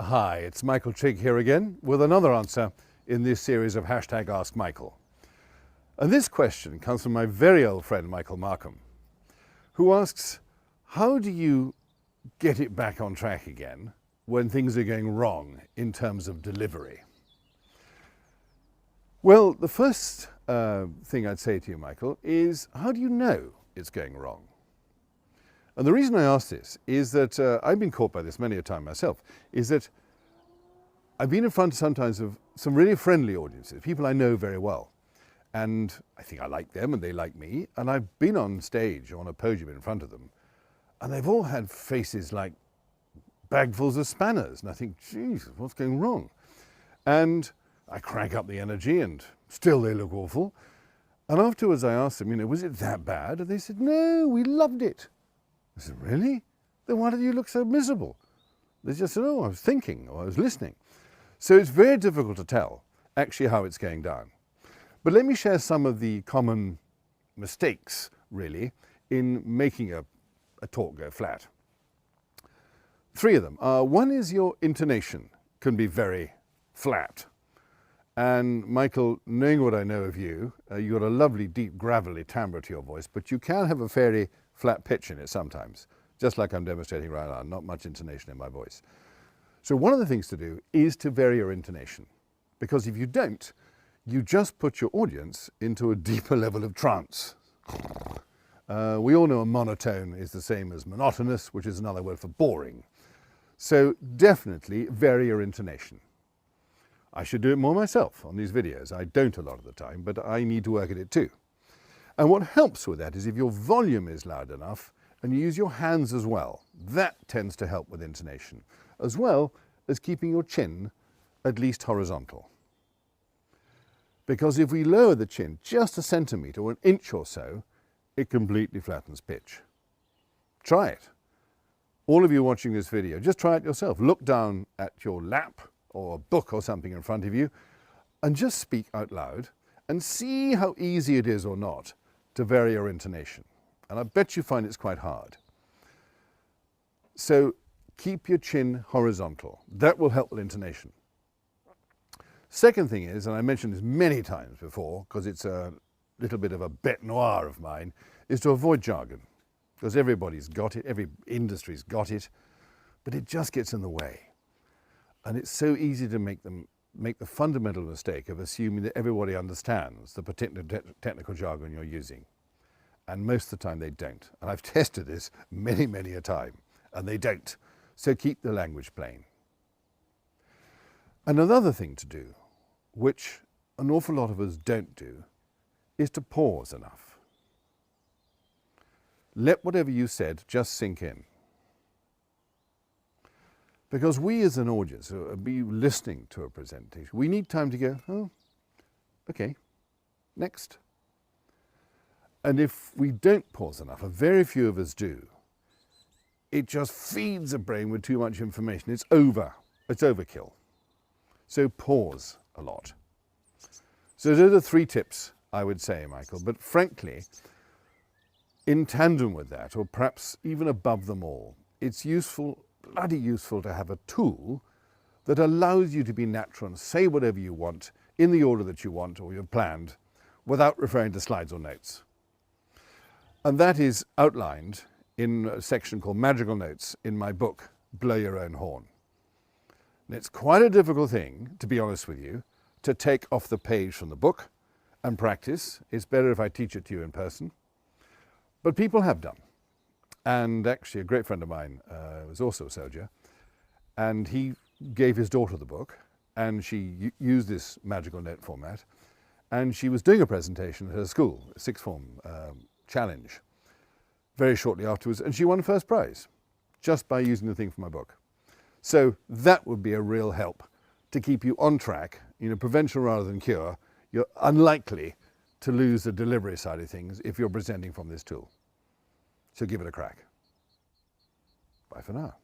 Hi, it's Michael Trigg here again with another answer in this series of hashtag Ask Michael. And this question comes from my very old friend Michael Markham, who asks, how do you get it back on track again when things are going wrong in terms of delivery? Well, the first thing I'd say to you, Michael, is how do you know it's going wrong? And the reason I ask this is that I've been caught by this many a time myself, is that I've been in front sometimes of some really friendly audiences, people I know very well. And I think I like them and they like me. And I've been on stage, on a podium in front of them, and they've all had faces like bagfuls of spanners. And I think, geez, what's going wrong? And I crank up the energy and still they look awful. And afterwards I asked them, was it that bad? And they said, no, we loved it. I said, really? Then why did you look so miserable? They just said, oh, I was thinking, or I was listening. So it's very difficult to tell actually how it's going down. But let me share some of the common mistakes, really, in making a talk go flat. 3 of them. One is your intonation can be very flat. And Michael, knowing what I know of you, you've got a lovely, deep, gravelly timbre to your voice, but you can have a fairly flat pitch in it sometimes, just like I'm demonstrating right now, not much intonation in my voice. So one of the things to do is to vary your intonation, because if you don't, you just put your audience into a deeper level of trance. We all know a monotone is the same as monotonous, which is another word for boring. So definitely vary your intonation. I should do it more myself on these videos. I don't a lot of the time, but I need to work at it too. And what helps with that is if your volume is loud enough and you use your hands as well. That tends to help with intonation, as well as keeping your chin at least horizontal. Because if we lower the chin just a centimetre or an inch or so, it completely flattens pitch. Try it. All of you watching this video, just try it yourself. Look down at your lap or a book or something in front of you and just speak out loud and see how easy it is or not to vary your intonation. And I bet you find it's quite hard. So keep your chin horizontal. That will help with intonation. Second thing is, and I mentioned this many times before because it's a little bit of a bête noire of mine, is to avoid jargon. Because everybody's got it, every industry's got it, but it just gets in the way. And it's so easy to make the fundamental mistake of assuming that everybody understands the particular technical jargon you're using. And most of the time they don't. And I've tested this many, many a time, and they don't. So keep the language plain. And another thing to do, which an awful lot of us don't do, is to pause enough. Let whatever you said just sink in. Because we as an audience, be listening to a presentation, we need time to go, oh, okay, next. And if we don't pause enough, and very few of us do, it just feeds the brain with too much information. It's overkill. So pause a lot. So those are 3 tips I would say, Michael, but frankly, in tandem with that, or perhaps even above them all, it's useful, bloody useful to have a tool that allows you to be natural and say whatever you want in the order that you want or you've planned without referring to slides or notes. And that is outlined in a section called Magical Notes in my book, Blow Your Own Horn. And it's quite a difficult thing, to be honest with you, to take off the page from the book and practice. It's better if I teach it to you in person. But people have done. And actually a great friend of mine was also a soldier, and he gave his daughter the book, and she used this magical note format, and she was doing a presentation at her school, a 6th form challenge, very shortly afterwards, and she won first prize just by using the thing from my book. So that would be a real help to keep you on track. Prevention rather than cure. You're unlikely to lose the delivery side of things if you're presenting from this tool. So give it a crack. Bye for now.